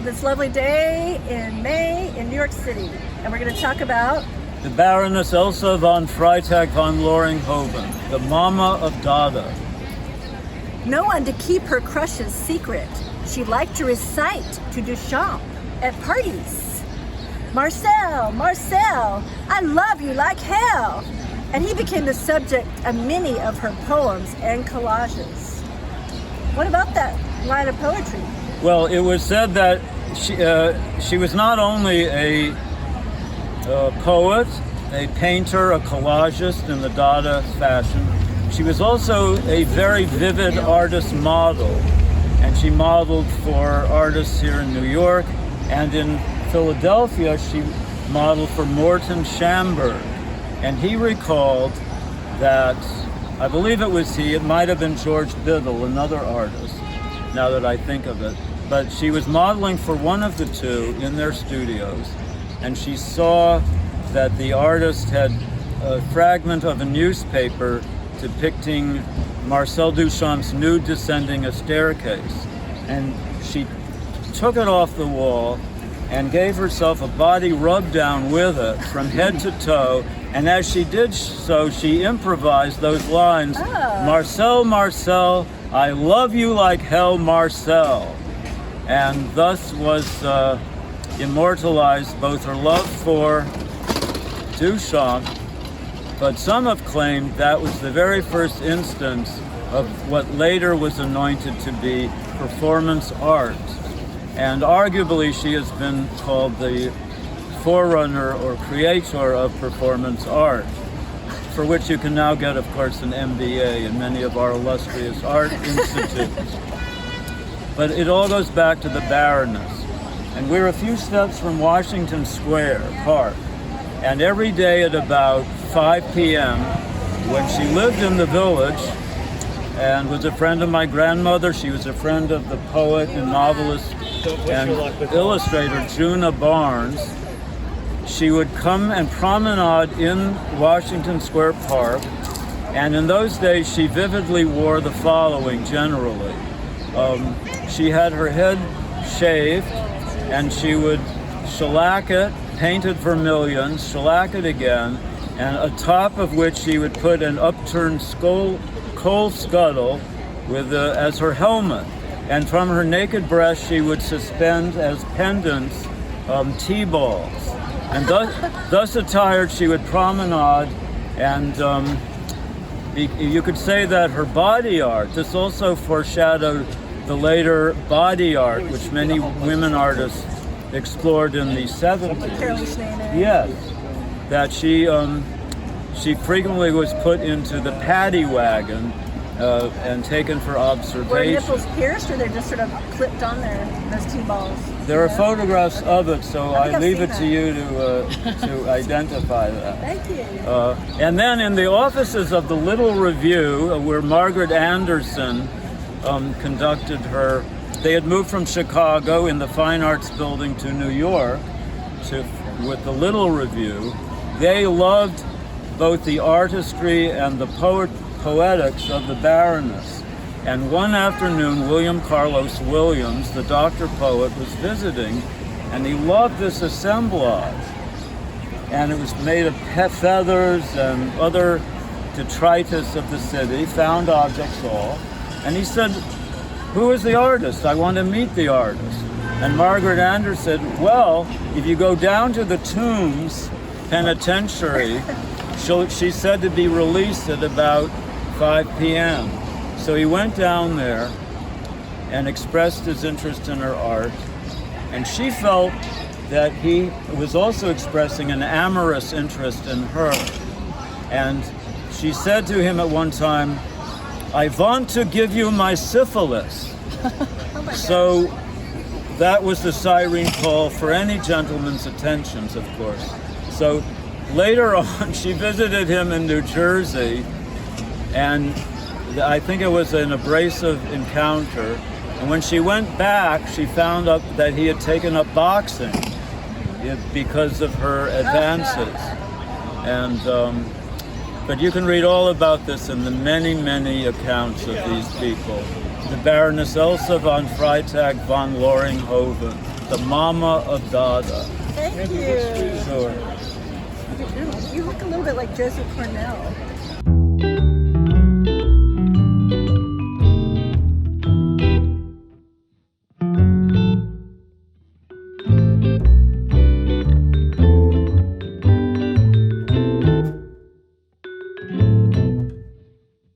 this lovely day in May in New York City. And we're going to talk about the Baroness Elsa von Freytag-Loringhoven, the mama of Dada. no one to keep her crush's secret. She liked to recite to Duchamp at parties. Marcel, Marcel, I love you like hell. And he became the subject of many of her poems and collages. What about that line of poetry? Well, it was said that she was not only a poet, a painter, a collagist in the Dada fashion. She was also a very vivid artist model, and she modeled for artists here in New York, and in Philadelphia she modeled for Morton Schamberg. And he recalled that, I believe it was he, it might have been George Biddle, another artist, now that I think of it, but she was modeling for one of the two in their studios, and she saw that the artist had a fragment of a newspaper depicting Marcel Duchamp's nude descending a staircase. And she took it off the wall and gave herself a body rub down with it from head to toe. And as she did so, she improvised those lines, Marcel, Marcel, I love you like hell, Marcel. And thus was immortalized both her love for Duchamp, but some have claimed that was the very first instance of what later was anointed to be performance art. And arguably she has been called the forerunner or creator of performance art, for which you can now get, of course, an MBA in many of our illustrious art institutes. But it all goes back to the Baroness. And we're a few steps from Washington Square Park. And every day at about 5 p.m., when she lived in the Village and was a friend of my grandmother, she was a friend of the poet and novelist and illustrator Juna Barnes, she would come and promenade in Washington Square Park. And in those days, she vividly wore the following generally. She had her head shaved, and she would shellac it, painted vermilion, shellac it again, and atop of which she would put an upturned coal scuttle with as her helmet. And from her naked breast she would suspend as pendants tea-balls. And thus attired she would promenade, and you could say that her body art, this also foreshadowed the later body art, which many women artists explored in the 70s. Yes, that she frequently was put into the paddy wagon and taken for observation. Were nipples pierced, or they're just sort of clipped on there, those T-balls? There are photographs of it, so I leave it to you to identify that. Thank you. And then in the offices of the Little Review, where Margaret Anderson conducted her, they had moved from Chicago in the Fine Arts Building to New York with the Little Review. They loved both the artistry and the poetics of the Baroness. And one afternoon, William Carlos Williams, the doctor poet, was visiting, and he loved this assemblage. And it was made of feathers and other detritus of the city, found objects all. And he said, "Who is the artist? I want to meet the artist." And Margaret Anderson said, "Well, if you go down to the Tombs Penitentiary, she's said to be released at about 5 p.m. So he went down there and expressed his interest in her art. And she felt that he was also expressing an amorous interest in her. And she said to him at one time, "I want to give you my syphilis." So that was the siren call for any gentleman's attentions, of course. So later on, she visited him in New Jersey, and I think it was an abrasive encounter. And when she went back, she found out that he had taken up boxing because of her advances. And but you can read all about this in the many, many accounts of these people. The Baroness Elsa von Freytag-Loringhoven, the mama of Dada. Thank you. Sure. You look a little bit like Joseph Cornell.